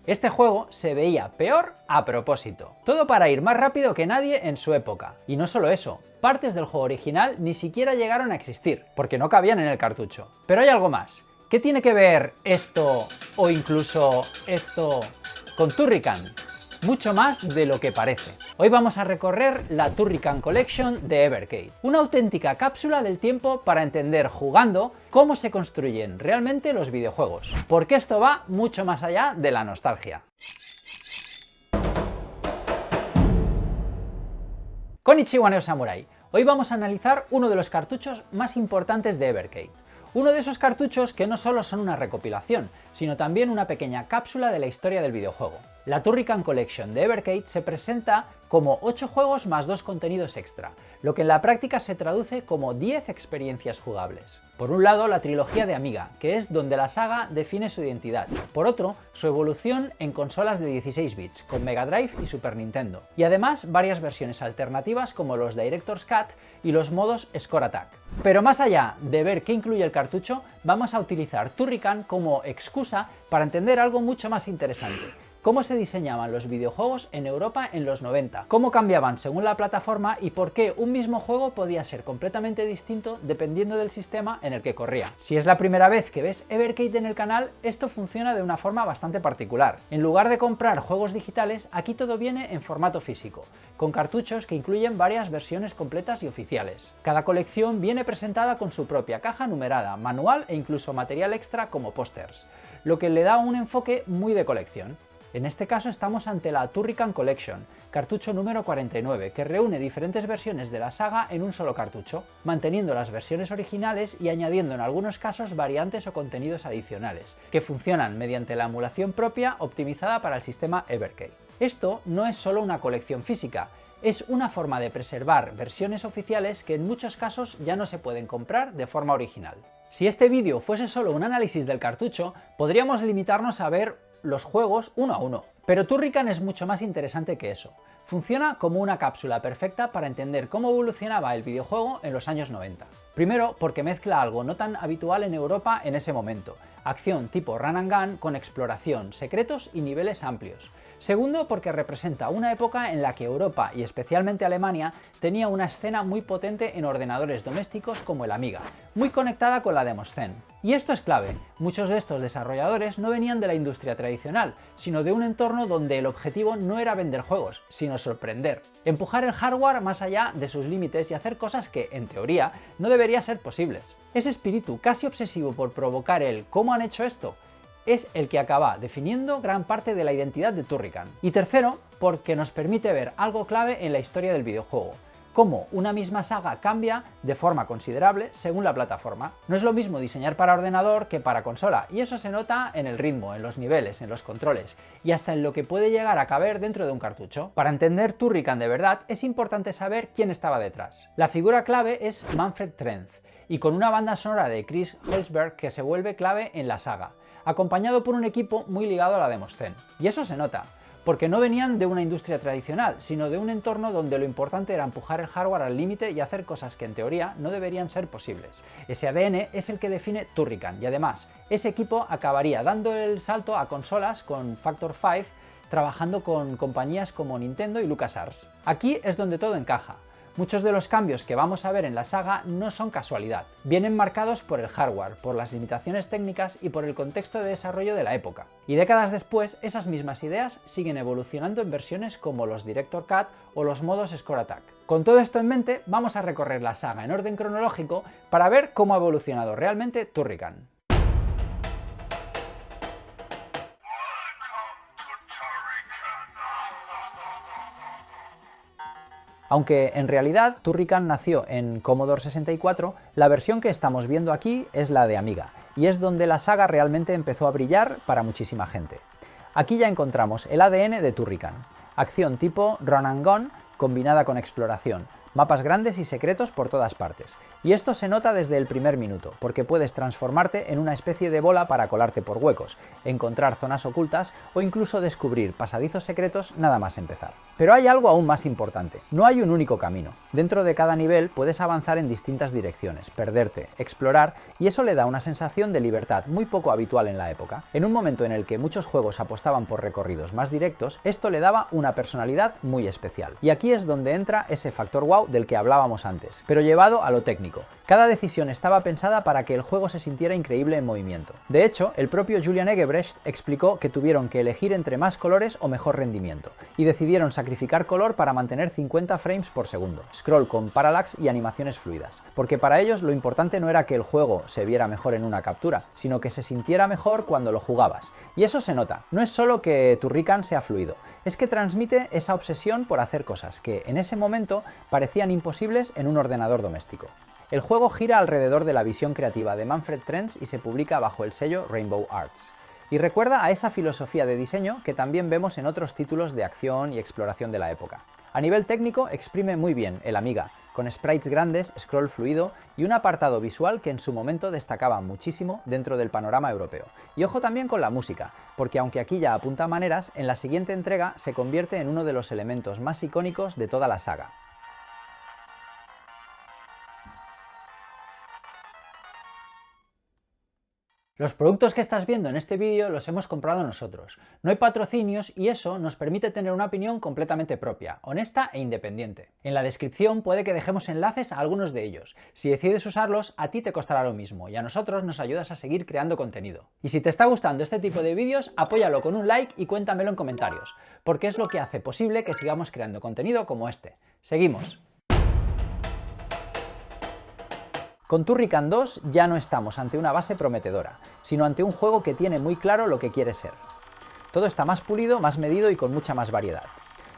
Este juego se veía peor a propósito. Todo para ir más rápido que nadie en su época. Y no solo eso, partes del juego original ni siquiera llegaron a existir, porque no cabían en el cartucho. Pero hay algo más. ¿Qué tiene que ver esto o incluso esto con Turrican? Mucho más de lo que parece. Hoy vamos a recorrer la Turrican Collection de Evercade, una auténtica cápsula del tiempo para entender jugando cómo se construyen realmente los videojuegos, porque esto va mucho más allá de la nostalgia. Konnichiwa Neo Samurai. Hoy vamos a analizar uno de los cartuchos más importantes de Evercade. Uno de esos cartuchos que no solo son una recopilación, sino también una pequeña cápsula de la historia del videojuego. La Turrican Collection de Evercade se presenta como 8 juegos más 2 contenidos extra, lo que en la práctica se traduce como 10 experiencias jugables. Por un lado, la trilogía de Amiga, que es donde la saga define su identidad. Por otro, su evolución en consolas de 16 bits, con Mega Drive y Super Nintendo. Y además, varias versiones alternativas como los Director's Cut y los modos Score Attack. Pero más allá de ver qué incluye el cartucho, vamos a utilizar Turrican como excusa para entender algo mucho más interesante. Cómo se diseñaban los videojuegos en Europa en los 90, cómo cambiaban según la plataforma y por qué un mismo juego podía ser completamente distinto dependiendo del sistema en el que corría. Si es la primera vez que ves Evercade en el canal, esto funciona de una forma bastante particular. En lugar de comprar juegos digitales, aquí todo viene en formato físico, con cartuchos que incluyen varias versiones completas y oficiales. Cada colección viene presentada con su propia caja numerada, manual e incluso material extra como pósters, lo que le da un enfoque muy de colección. En este caso estamos ante la Turrican Collection, cartucho número 49, que reúne diferentes versiones de la saga en un solo cartucho, manteniendo las versiones originales y añadiendo en algunos casos variantes o contenidos adicionales, que funcionan mediante la emulación propia optimizada para el sistema Evercade. Esto no es solo una colección física, es una forma de preservar versiones oficiales que en muchos casos ya no se pueden comprar de forma original. Si este vídeo fuese solo un análisis del cartucho, podríamos limitarnos a ver los juegos uno a uno. Pero Turrican es mucho más interesante que eso. Funciona como una cápsula perfecta para entender cómo evolucionaba el videojuego en los años 90. Primero, porque mezcla algo no tan habitual en Europa en ese momento: acción tipo run and gun con exploración, secretos y niveles amplios. Segundo, porque representa una época en la que Europa, y especialmente Alemania, tenía una escena muy potente en ordenadores domésticos como el Amiga, muy conectada con la Demoscene. Y esto es clave, muchos de estos desarrolladores no venían de la industria tradicional, sino de un entorno donde el objetivo no era vender juegos, sino sorprender. Empujar el hardware más allá de sus límites y hacer cosas que, en teoría, no deberían ser posibles. Ese espíritu casi obsesivo por provocar el ¿cómo han hecho esto?, es el que acaba definiendo gran parte de la identidad de Turrican. Y tercero, porque nos permite ver algo clave en la historia del videojuego: cómo una misma saga cambia de forma considerable según la plataforma. No es lo mismo diseñar para ordenador que para consola, y eso se nota en el ritmo, en los niveles, en los controles, y hasta en lo que puede llegar a caber dentro de un cartucho. Para entender Turrican de verdad, es importante saber quién estaba detrás. La figura clave es Manfred Trenz, y con una banda sonora de Chris Holzberg que se vuelve clave en la saga, acompañado por un equipo muy ligado a la Demoscene. Y eso se nota, porque no venían de una industria tradicional, sino de un entorno donde lo importante era empujar el hardware al límite y hacer cosas que en teoría no deberían ser posibles. Ese ADN es el que define Turrican, y además, ese equipo acabaría dando el salto a consolas con Factor 5, trabajando con compañías como Nintendo y LucasArts. Aquí es donde todo encaja. Muchos de los cambios que vamos a ver en la saga no son casualidad, vienen marcados por el hardware, por las limitaciones técnicas y por el contexto de desarrollo de la época. Y décadas después, esas mismas ideas siguen evolucionando en versiones como los Director's Cut o los modos Score Attack. Con todo esto en mente, vamos a recorrer la saga en orden cronológico para ver cómo ha evolucionado realmente Turrican. Aunque en realidad Turrican nació en Commodore 64, la versión que estamos viendo aquí es la de Amiga, y es donde la saga realmente empezó a brillar para muchísima gente. Aquí ya encontramos el ADN de Turrican: acción tipo run and gun combinada con exploración, mapas grandes y secretos por todas partes, Y esto se nota desde el primer minuto, porque puedes transformarte en una especie de bola para colarte por huecos, encontrar zonas ocultas o incluso descubrir pasadizos secretos nada más empezar. Pero hay algo aún más importante, no hay un único camino. Dentro de cada nivel puedes avanzar en distintas direcciones, perderte, explorar, y eso le da una sensación de libertad muy poco habitual en la época. En un momento en el que muchos juegos apostaban por recorridos más directos, esto le daba una personalidad muy especial. Y aquí es donde entra ese factor wow del que hablábamos antes, pero llevado a lo técnico. Cada decisión estaba pensada para que el juego se sintiera increíble en movimiento. De hecho, el propio Julian Egebrecht explicó que tuvieron que elegir entre más colores o mejor rendimiento, y decidieron sacrificar color para mantener 50 frames por segundo, scroll con parallax y animaciones fluidas, porque para ellos lo importante no era que el juego se viera mejor en una captura, sino que se sintiera mejor cuando lo jugabas. Y eso se nota, no es solo que Turrican sea fluido, es que transmite esa obsesión por hacer cosas que en ese momento parecían imposibles en un ordenador doméstico. El juego gira alrededor de la visión creativa de Manfred Trenz y se publica bajo el sello Rainbow Arts. Y recuerda a esa filosofía de diseño que también vemos en otros títulos de acción y exploración de la época. A nivel técnico exprime muy bien el Amiga, con sprites grandes, scroll fluido y un apartado visual que en su momento destacaba muchísimo dentro del panorama europeo. Y ojo también con la música, porque aunque aquí ya apunta maneras, en la siguiente entrega se convierte en uno de los elementos más icónicos de toda la saga. Los productos que estás viendo en este vídeo los hemos comprado nosotros. No hay patrocinios y eso nos permite tener una opinión completamente propia, honesta e independiente. En la descripción puede que dejemos enlaces a algunos de ellos. Si decides usarlos, a ti te costará lo mismo y a nosotros nos ayudas a seguir creando contenido. Y si te está gustando este tipo de vídeos, apóyalo con un like y cuéntamelo en comentarios, porque es lo que hace posible que sigamos creando contenido como este. ¡Seguimos! Con Turrican 2 ya no estamos ante una base prometedora, sino ante un juego que tiene muy claro lo que quiere ser. Todo está más pulido, más medido y con mucha más variedad.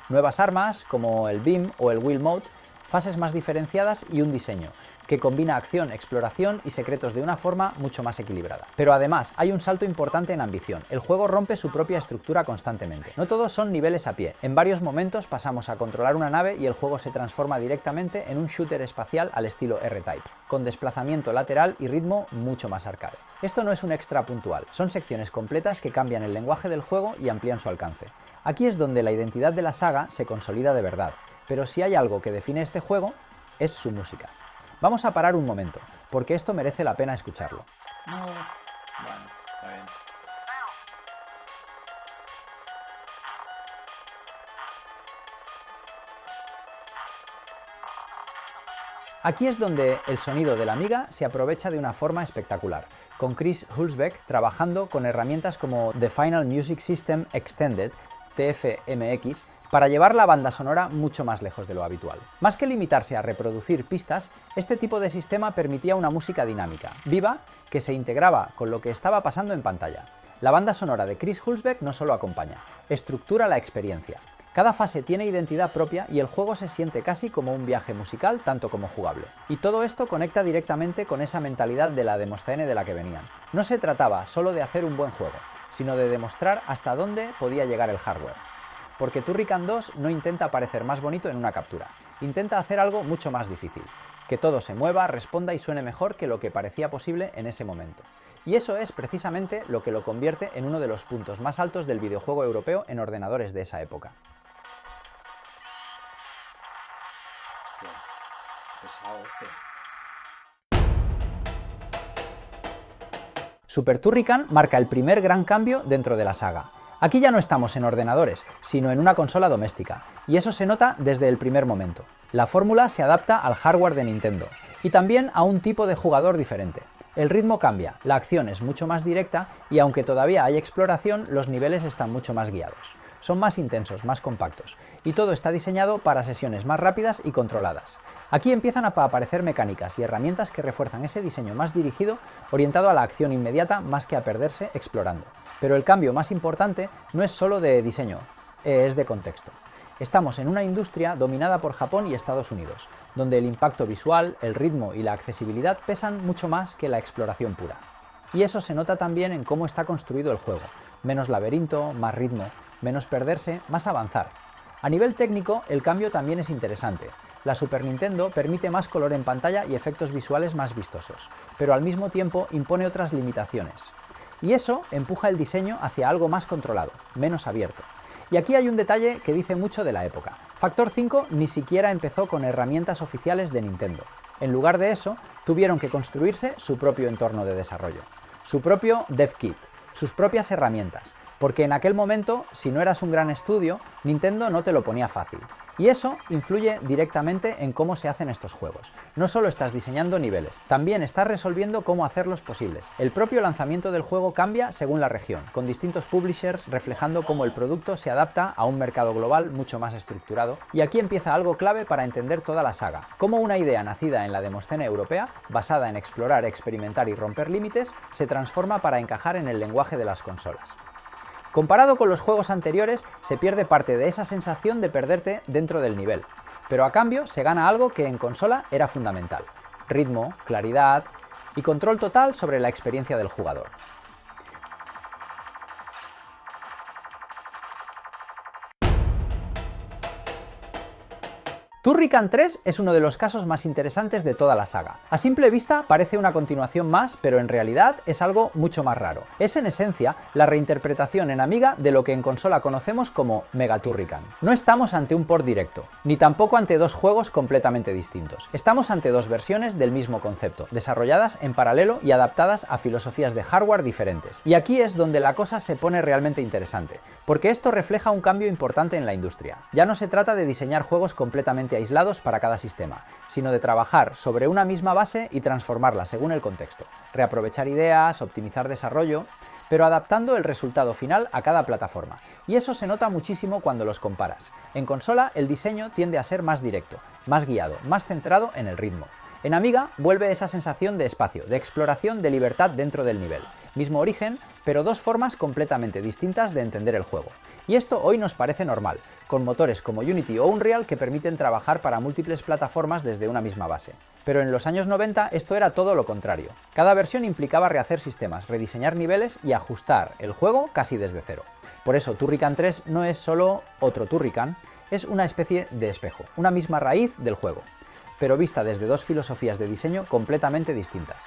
Nuevas armas, como el Beam o el Wheel Mode, fases más diferenciadas y un diseño que combina acción, exploración y secretos de una forma mucho más equilibrada. Pero además hay un salto importante en ambición. El juego rompe su propia estructura constantemente. No todos son niveles a pie. En varios momentos pasamos a controlar una nave y el juego se transforma directamente en un shooter espacial al estilo R-Type, con desplazamiento lateral y ritmo mucho más arcade. Esto no es un extra puntual, son secciones completas que cambian el lenguaje del juego y amplían su alcance. Aquí es donde la identidad de la saga se consolida de verdad, pero si hay algo que define este juego, es su música. Vamos a parar un momento, porque esto merece la pena escucharlo. No. Bueno, está bien. Aquí es donde el sonido de la Amiga se aprovecha de una forma espectacular, con Chris Hulsbeck trabajando con herramientas como The Final Music System Extended, TFMX, para llevar la banda sonora mucho más lejos de lo habitual. Más que limitarse a reproducir pistas, este tipo de sistema permitía una música dinámica, viva, que se integraba con lo que estaba pasando en pantalla. La banda sonora de Chris Hulsbeck no solo acompaña, estructura la experiencia. Cada fase tiene identidad propia y el juego se siente casi como un viaje musical tanto como jugable. Y todo esto conecta directamente con esa mentalidad de la Demoscene de la que venían. No se trataba solo de hacer un buen juego, sino de demostrar hasta dónde podía llegar el hardware. Porque Turrican 2 no intenta parecer más bonito en una captura, intenta hacer algo mucho más difícil, que todo se mueva, responda y suene mejor que lo que parecía posible en ese momento. Y eso es precisamente lo que lo convierte en uno de los puntos más altos del videojuego europeo en ordenadores de esa época. Pesado Super Turrican marca el primer gran cambio dentro de la saga. Aquí ya no estamos en ordenadores, sino en una consola doméstica, y eso se nota desde el primer momento. La fórmula se adapta al hardware de Nintendo, y también a un tipo de jugador diferente. El ritmo cambia, la acción es mucho más directa, y aunque todavía hay exploración, los niveles están mucho más guiados. Son más intensos, más compactos, y todo está diseñado para sesiones más rápidas y controladas. Aquí empiezan a aparecer mecánicas y herramientas que refuerzan ese diseño más dirigido, orientado a la acción inmediata más que a perderse explorando. Pero el cambio más importante no es solo de diseño, es de contexto. Estamos en una industria dominada por Japón y Estados Unidos, donde el impacto visual, el ritmo y la accesibilidad pesan mucho más que la exploración pura. Y eso se nota también en cómo está construido el juego. Menos laberinto, más ritmo, menos perderse, más avanzar. A nivel técnico, el cambio también es interesante. La Super Nintendo permite más color en pantalla y efectos visuales más vistosos, pero al mismo tiempo impone otras limitaciones. Y eso empuja el diseño hacia algo más controlado, menos abierto. Y aquí hay un detalle que dice mucho de la época. Factor 5 ni siquiera empezó con herramientas oficiales de Nintendo. En lugar de eso, tuvieron que construirse su propio entorno de desarrollo, su propio Dev Kit, sus propias herramientas, porque en aquel momento, si no eras un gran estudio, Nintendo no te lo ponía fácil. Y eso influye directamente en cómo se hacen estos juegos. No solo estás diseñando niveles, también estás resolviendo cómo hacerlos posibles. El propio lanzamiento del juego cambia según la región, con distintos publishers reflejando cómo el producto se adapta a un mercado global mucho más estructurado. Y aquí empieza algo clave para entender toda la saga, cómo una idea nacida en la demoscena europea, basada en explorar, experimentar y romper límites, se transforma para encajar en el lenguaje de las consolas. Comparado con los juegos anteriores, se pierde parte de esa sensación de perderte dentro del nivel, pero a cambio se gana algo que en consola era fundamental: ritmo, claridad y control total sobre la experiencia del jugador. Turrican 3 es uno de los casos más interesantes de toda la saga. A simple vista parece una continuación más, pero en realidad es algo mucho más raro. Es en esencia la reinterpretación en Amiga de lo que en consola conocemos como Mega Turrican. No estamos ante un port directo, ni tampoco ante dos juegos completamente distintos. Estamos ante dos versiones del mismo concepto, desarrolladas en paralelo y adaptadas a filosofías de hardware diferentes. Y aquí es donde la cosa se pone realmente interesante, porque esto refleja un cambio importante en la industria. Ya no se trata de diseñar juegos completamente aislados para cada sistema, sino de trabajar sobre una misma base y transformarla según el contexto, reaprovechar ideas, optimizar desarrollo, pero adaptando el resultado final a cada plataforma. Y eso se nota muchísimo cuando los comparas. En consola el diseño tiende a ser más directo, más guiado, más centrado en el ritmo. En Amiga vuelve esa sensación de espacio, de exploración, de libertad dentro del nivel. Mismo origen, pero dos formas completamente distintas de entender el juego. Y esto hoy nos parece normal, con motores como Unity o Unreal que permiten trabajar para múltiples plataformas desde una misma base. Pero en los años 90 esto era todo lo contrario. Cada versión implicaba rehacer sistemas, rediseñar niveles y ajustar el juego casi desde cero. Por eso Turrican 3 no es solo otro Turrican, es una especie de espejo, una misma raíz del juego, pero vista desde dos filosofías de diseño completamente distintas.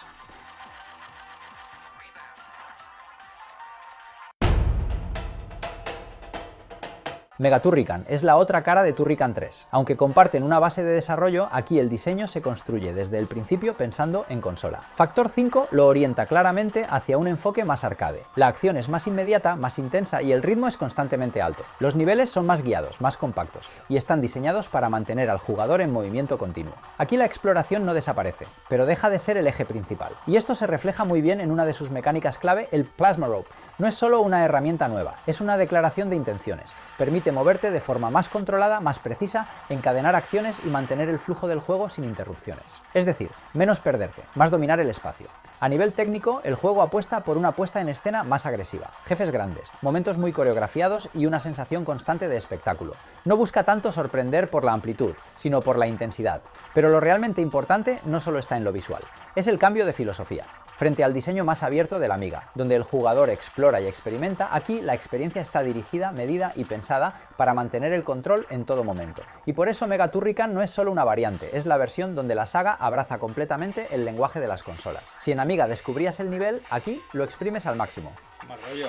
Mega Turrican es la otra cara de Turrican 3. Aunque comparten una base de desarrollo, aquí el diseño se construye desde el principio pensando en consola. Factor 5 lo orienta claramente hacia un enfoque más arcade. La acción es más inmediata, más intensa y el ritmo es constantemente alto. Los niveles son más guiados, más compactos y están diseñados para mantener al jugador en movimiento continuo. Aquí la exploración no desaparece, pero deja de ser el eje principal. Y esto se refleja muy bien en una de sus mecánicas clave, el Plasma Rope. No es solo una herramienta nueva, es una declaración de intenciones. Permite moverte de forma más controlada, más precisa, encadenar acciones y mantener el flujo del juego sin interrupciones. Es decir, menos perderte, más dominar el espacio. A nivel técnico, el juego apuesta por una puesta en escena más agresiva, jefes grandes, momentos muy coreografiados y una sensación constante de espectáculo. No busca tanto sorprender por la amplitud, sino por la intensidad. Pero lo realmente importante no solo está en lo visual, es el cambio de filosofía. Frente al diseño más abierto de la Amiga, donde el jugador explora y experimenta, aquí la experiencia está dirigida, medida y pensada para mantener el control en todo momento. Y por eso Mega Turrican no es solo una variante, es la versión donde la saga abraza completamente el lenguaje de las consolas. Si en Amiga descubrías el nivel, aquí lo exprimes al máximo. Más rollo.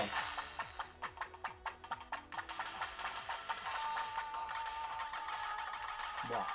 Buah.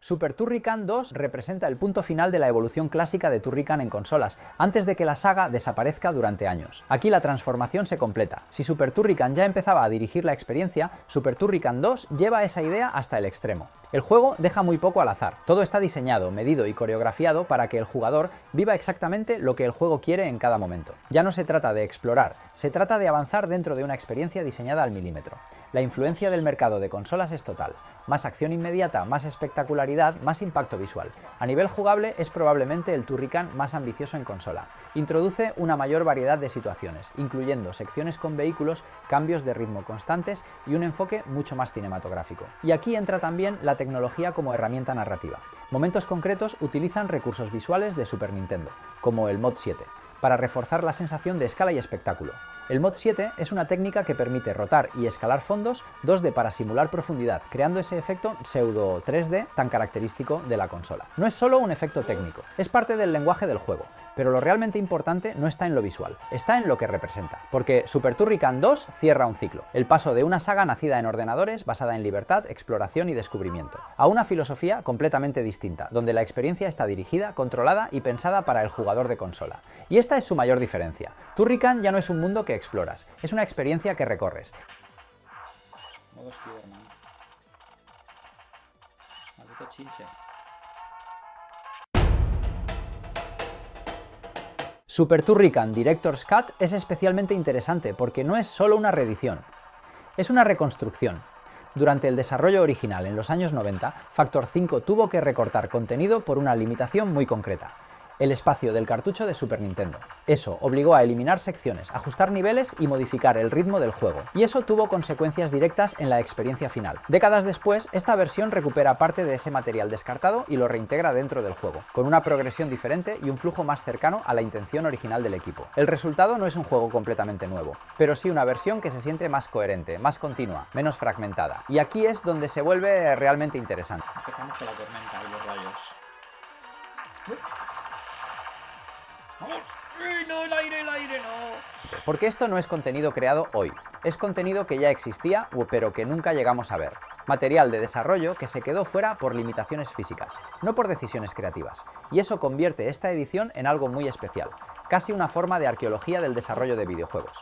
Super Turrican 2 representa el punto final de la evolución clásica de Turrican en consolas, antes de que la saga desaparezca durante años. Aquí la transformación se completa. Si Super Turrican ya empezaba a dirigir la experiencia, Super Turrican 2 lleva esa idea hasta el extremo. El juego deja muy poco al azar, todo está diseñado, medido y coreografiado para que el jugador viva exactamente lo que el juego quiere en cada momento. Ya no se trata de explorar, se trata de avanzar dentro de una experiencia diseñada al milímetro. La influencia del mercado de consolas es total. Más acción inmediata, más espectacularidad, más impacto visual. A nivel jugable es probablemente el Turrican más ambicioso en consola. Introduce una mayor variedad de situaciones, incluyendo secciones con vehículos, cambios de ritmo constantes y un enfoque mucho más cinematográfico. Y aquí entra también la tecnología como herramienta narrativa. Momentos concretos utilizan recursos visuales de Super Nintendo, como el Mod 7. para reforzar la sensación de escala y espectáculo. El mod 7 es una técnica que permite rotar y escalar fondos 2D para simular profundidad, creando ese efecto pseudo 3D tan característico de la consola. No es solo un efecto técnico, es parte del lenguaje del juego, pero lo realmente importante no está en lo visual, está en lo que representa, porque Super Turrican 2 cierra un ciclo, el paso de una saga nacida en ordenadores basada en libertad, exploración y descubrimiento, a una filosofía completamente distinta, donde la experiencia está dirigida, controlada y pensada para el jugador de consola. Y esta es su mayor diferencia. Turrican ya no es un mundo que exploras, es una experiencia que recorres. Modo Spiderman. Maldito chinche. Super Turrican Director's Cut es especialmente interesante porque no es solo una reedición, es una reconstrucción. Durante el desarrollo original en los años 90, Factor 5 tuvo que recortar contenido por una limitación muy concreta: el espacio del cartucho de Super Nintendo. Eso obligó a eliminar secciones, ajustar niveles y modificar el ritmo del juego, y eso tuvo consecuencias directas en la experiencia final. Décadas después, esta versión recupera parte de ese material descartado y lo reintegra dentro del juego, con una progresión diferente y un flujo más cercano a la intención original del equipo. El resultado no es un juego completamente nuevo, pero sí una versión que se siente más coherente, más continua, menos fragmentada. Y aquí es donde se vuelve realmente interesante. Empezamos con la tormenta y los rayos. ¡Vamos! ¡Uy, no, el aire, no! Porque esto no es contenido creado hoy, es contenido que ya existía, pero que nunca llegamos a ver. Material de desarrollo que se quedó fuera por limitaciones físicas, no por decisiones creativas. Y eso convierte esta edición en algo muy especial, casi una forma de arqueología del desarrollo de videojuegos.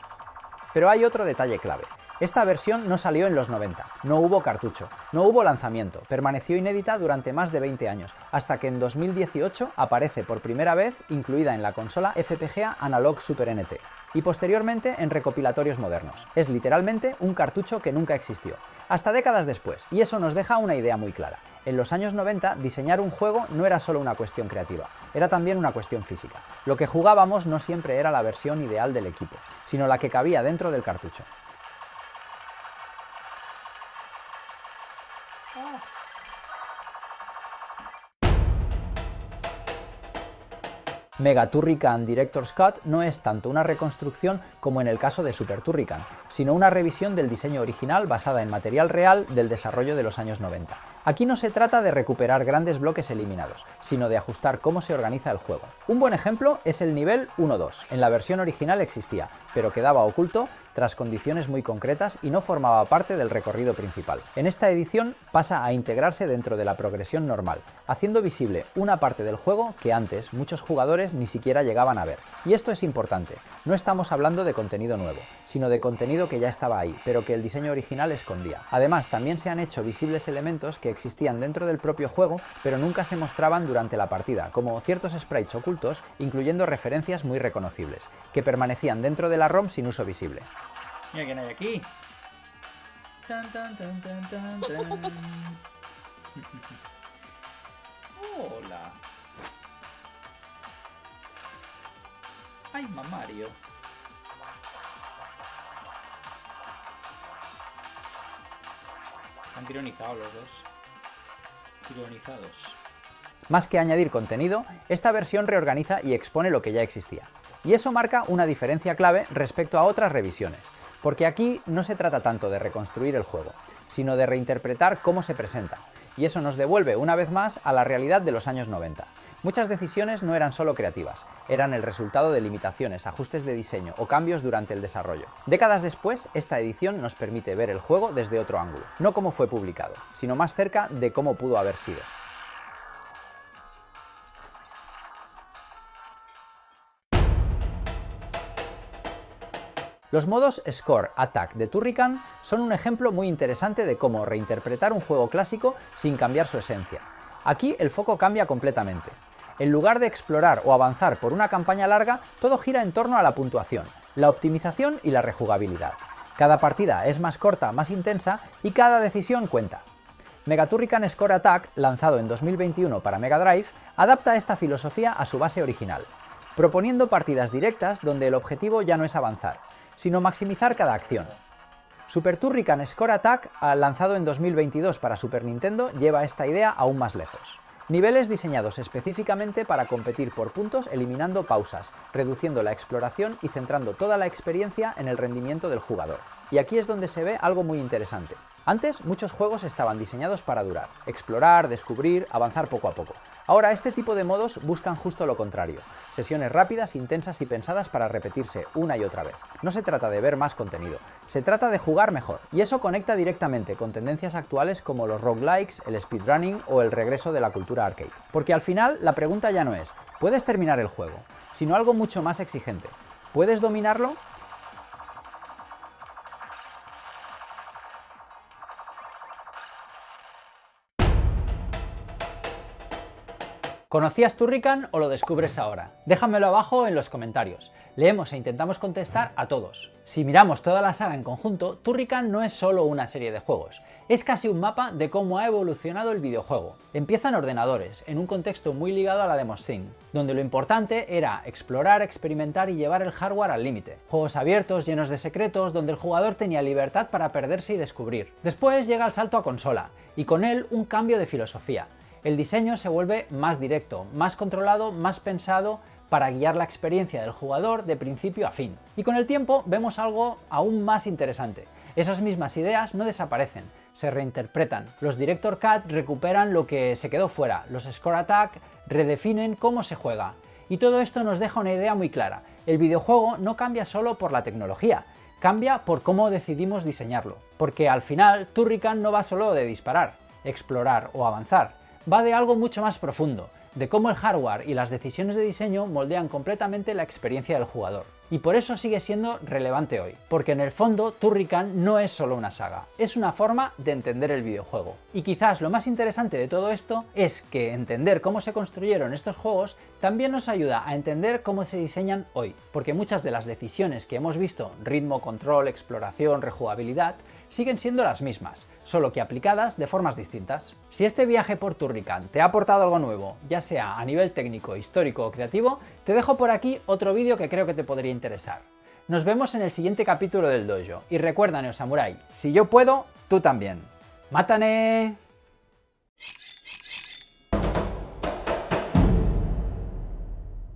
Pero hay otro detalle clave. Esta versión no salió en los 90, no hubo cartucho, no hubo lanzamiento, permaneció inédita durante más de 20 años, hasta que en 2018 aparece por primera vez incluida en la consola FPGA Analog Super NT, y posteriormente en recopilatorios modernos. Es literalmente un cartucho que nunca existió, hasta décadas después, y eso nos deja una idea muy clara. En los años 90, diseñar un juego no era solo una cuestión creativa, era también una cuestión física. Lo que jugábamos no siempre era la versión ideal del equipo, sino la que cabía dentro del cartucho. Mega Turrican Director's Cut no es tanto una reconstrucción como en el caso de Super Turrican, sino una revisión del diseño original basada en material real del desarrollo de los años 90. Aquí no se trata de recuperar grandes bloques eliminados, sino de ajustar cómo se organiza el juego. Un buen ejemplo es el nivel 1-2. En la versión original existía, pero quedaba oculto tras condiciones muy concretas y no formaba parte del recorrido principal. En esta edición pasa a integrarse dentro de la progresión normal, haciendo visible una parte del juego que antes muchos jugadores ni siquiera llegaban a ver. Y esto es importante, no estamos hablando de contenido nuevo, sino de contenido que ya estaba ahí, pero que el diseño original escondía. Además, también se han hecho visibles elementos que existían dentro del propio juego, pero nunca se mostraban durante la partida, como ciertos sprites ocultos, incluyendo referencias muy reconocibles, que permanecían dentro de la ROM sin uso visible. Mira quién hay aquí. Tan, tan, tan, tan, tan, tan. Hola. Ay, Mario. Están tironizados los dos. Tironizados. Más que añadir contenido, esta versión reorganiza y expone lo que ya existía. Y eso marca una diferencia clave respecto a otras revisiones, porque aquí no se trata tanto de reconstruir el juego, sino de reinterpretar cómo se presenta, y eso nos devuelve una vez más a la realidad de los años 90. Muchas decisiones no eran solo creativas, eran el resultado de limitaciones, ajustes de diseño o cambios durante el desarrollo. Décadas después, esta edición nos permite ver el juego desde otro ángulo, no cómo fue publicado, sino más cerca de cómo pudo haber sido. Los modos Score, Attack de Turrican son un ejemplo muy interesante de cómo reinterpretar un juego clásico sin cambiar su esencia. Aquí el foco cambia completamente. En lugar de explorar o avanzar por una campaña larga, todo gira en torno a la puntuación, la optimización y la rejugabilidad. Cada partida es más corta, más intensa y cada decisión cuenta. Mega Turrican Score Attack, lanzado en 2021 para Mega Drive, adapta esta filosofía a su base original, proponiendo partidas directas donde el objetivo ya no es avanzar, sino maximizar cada acción. Super Turrican Score Attack, lanzado en 2022 para Super Nintendo, lleva esta idea aún más lejos. Niveles diseñados específicamente para competir por puntos eliminando pausas, reduciendo la exploración y centrando toda la experiencia en el rendimiento del jugador. Y aquí es donde se ve algo muy interesante. Antes, muchos juegos estaban diseñados para durar, explorar, descubrir, avanzar poco a poco. Ahora, este tipo de modos buscan justo lo contrario, sesiones rápidas, intensas y pensadas para repetirse una y otra vez. No se trata de ver más contenido, se trata de jugar mejor. Y eso conecta directamente con tendencias actuales como los roguelikes, el speedrunning o el regreso de la cultura arcade. Porque al final, la pregunta ya no es, ¿puedes terminar el juego?, sino algo mucho más exigente. ¿Puedes dominarlo? ¿Conocías Turrican o lo descubres ahora? Déjamelo abajo en los comentarios. Leemos e intentamos contestar a todos. Si miramos toda la saga en conjunto, Turrican no es solo una serie de juegos, es casi un mapa de cómo ha evolucionado el videojuego. Empieza en ordenadores, en un contexto muy ligado a la demoscene, donde lo importante era explorar, experimentar y llevar el hardware al límite. Juegos abiertos, llenos de secretos, donde el jugador tenía libertad para perderse y descubrir. Después llega el salto a consola, y con él un cambio de filosofía. El diseño se vuelve más directo, más controlado, más pensado para guiar la experiencia del jugador de principio a fin. Y con el tiempo vemos algo aún más interesante. Esas mismas ideas no desaparecen, se reinterpretan. Los Director Cut recuperan lo que se quedó fuera, los Score Attack redefinen cómo se juega. Y todo esto nos deja una idea muy clara. El videojuego no cambia solo por la tecnología, cambia por cómo decidimos diseñarlo. Porque al final, Turrican no va solo de disparar, explorar o avanzar. Va de algo mucho más profundo, de cómo el hardware y las decisiones de diseño moldean completamente la experiencia del jugador. Y por eso sigue siendo relevante hoy, porque en el fondo Turrican no es solo una saga, es una forma de entender el videojuego. Y quizás lo más interesante de todo esto es que entender cómo se construyeron estos juegos también nos ayuda a entender cómo se diseñan hoy, porque muchas de las decisiones que hemos visto, ritmo, control, exploración, rejugabilidad, siguen siendo las mismas, solo que aplicadas de formas distintas. Si este viaje por Turrican te ha aportado algo nuevo, ya sea a nivel técnico, histórico o creativo, te dejo por aquí otro vídeo que creo que te podría interesar. Nos vemos en el siguiente capítulo del dojo, y recuerda, Neo Samurai, si yo puedo, tú también. ¡Mátane!